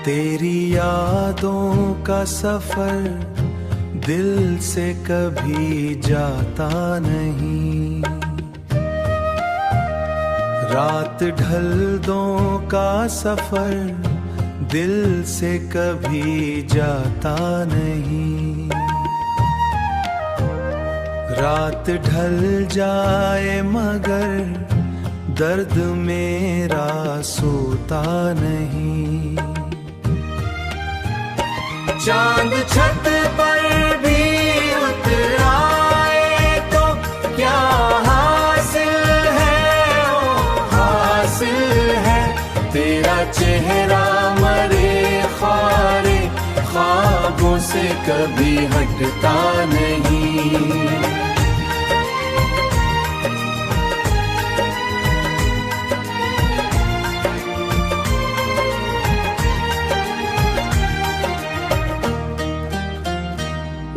तेरी यादों का सफर दिल से कभी जाता नहीं। रात ढल दो का सफर दिल से कभी जाता नहीं। रात ढल जाए मगर दर्द मेरा सोता नहीं। चांद छत पर भी उतर आए तो क्या हासिल है, ओ हासिल है। तेरा चेहरा मरे ख्वारे ख्वाबों से कभी हटता नहीं।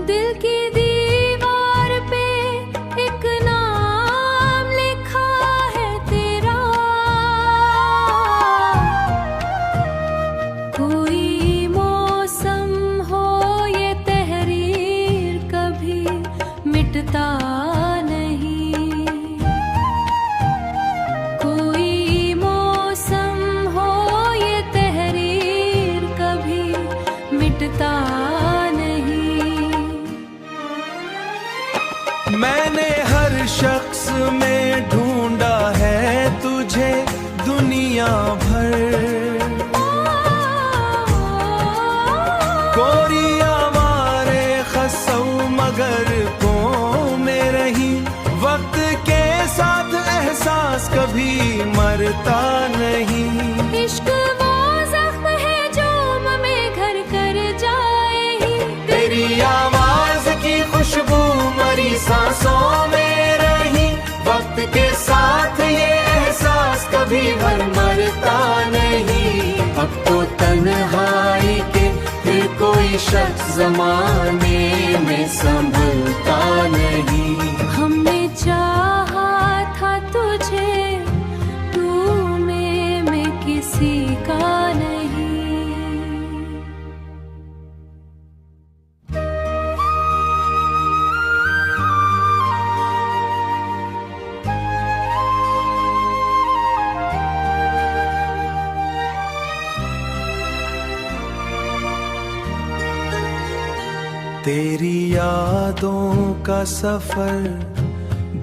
दिल की दीवार पे एक नाम लिखा है तेरा। कोई मौसम हो ये तहरीर कभी मिटता नहीं। कोई मौसम हो ये तहरीर कभी मिटता नहीं। मैंने हर शख्स में ढूंढा है तुझे दुनिया भर। कोरी आवारे खसौ मगर को में रही। वक्त के साथ एहसास कभी मरता नहीं। इश्क वो जख्म है जो में घर कर जाए ही। तेरी आवाज की खुशबू मरी सांसों में रही। वक्त के साथ ये एहसास कभी भर मरता नहीं। अब तो तन्हाई के फिर कोई शख्स ज़माने में संभलता नहीं। हमने चाहा था तुझे, तू मैं किसी का नहीं। तेरी यादों का सफर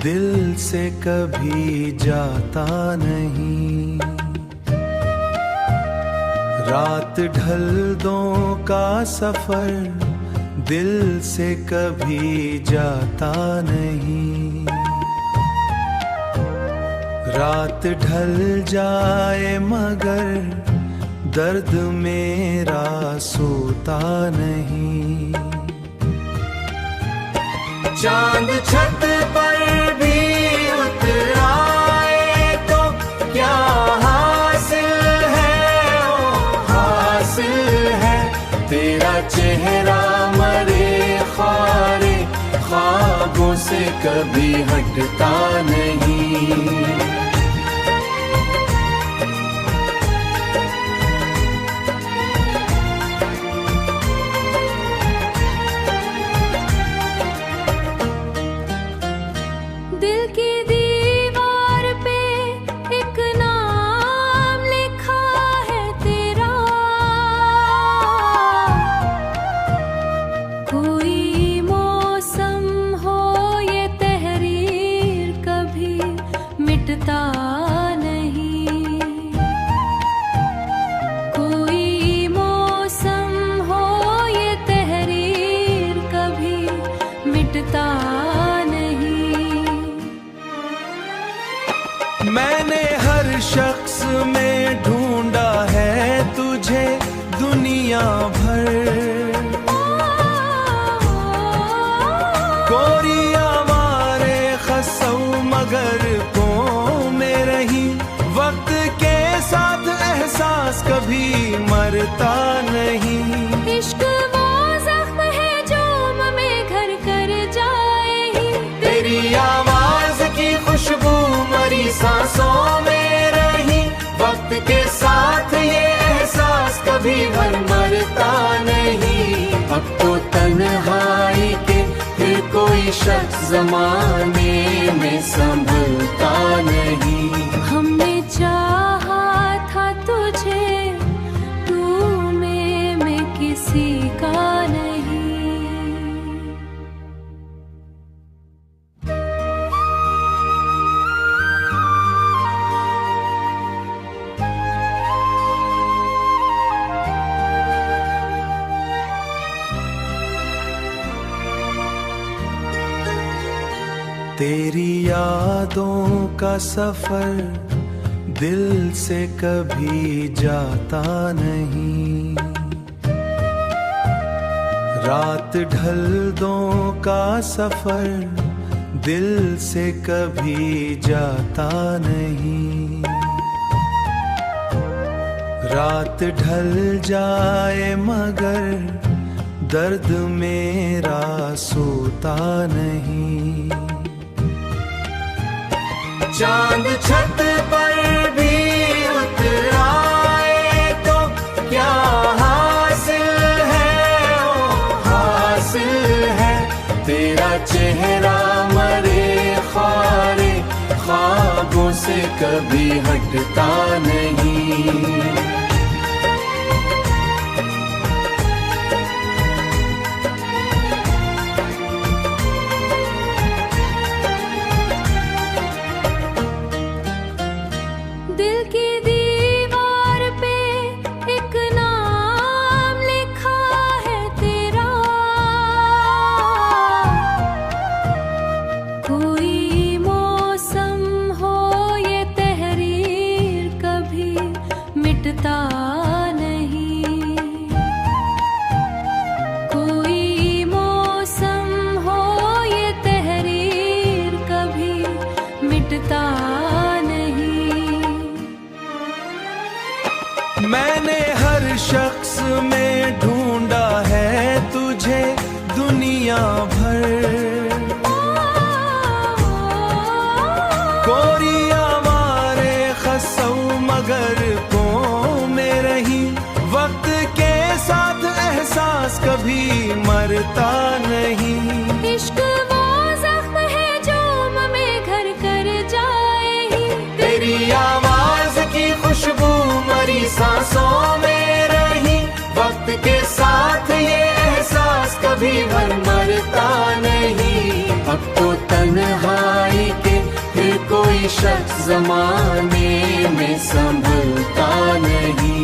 दिल से कभी जाता नहीं। रात ढल दो का सफर दिल से कभी जाता नहीं। रात ढल जाए मगर दर्द मेरा सोता नहीं। चांद छत पर भी उतर आए तो क्या हासिल है, ओ हासिल है। तेरा चेहरा मरे ख्वारे ख्वाबों से कभी हटता नहीं। दिल की दीवार पे एक नाम लिखा है तेरा। कोई मौसम हो ये तहरीर कभी मिटता नहीं। कोई मौसम हो ये तहरीर कभी मिटता नहीं। मैंने हर शख्स में ढूंढा है तुझे दुनिया भर। कोरी आवारे खसौ मगर को में रही। वक्त के साथ एहसास कभी मरता नहीं। इश्क वो जख्म है जो में घर कर जाए ही। तेरी आवाज की खुशबू सांसों में रही। वक्त के साथ ये एहसास कभी कभी भर मरता नहीं। अब तो तन्हाई के फिर कोई शख्स ज़माने में संभलता नहीं। हमने चाहा था तुझे, तू में मैं किसी का नहीं। तेरी यादों का सफर दिल से कभी जाता नहीं। रात ढल दो का सफर दिल से कभी जाता नहीं। रात ढल जाए मगर दर्द मेरा सोता नहीं। चांद छत पर भी उतर आए तो क्या हासिल है, ओ हासिल है। तेरा चेहरा मरे ख्वारे ख्वाबों से कभी हटता नहीं। दिल की दीवार पे एक नाम लिखा है तेरा। कोई मौसम हो ये तहरीर कभी मिटता नहीं। कोई मौसम हो ये तहरीर कभी मिटता नहीं। मैंने हर शख्स में ढूंढा है तुझे दुनिया भर। कोरी आवारे खसौ मगर को में रही। वक्त के साथ एहसास कभी मरता नहीं। इश्क वो जख्म है जो में घर कर जाए ही। तेरी आवाज की खुशबू मरी सांसों में रही। वक्त के साथ ये एहसास कभी भर मरता नहीं। अब तो तन्हाई के फिर कोई शख्स ज़माने में संभलता नहीं।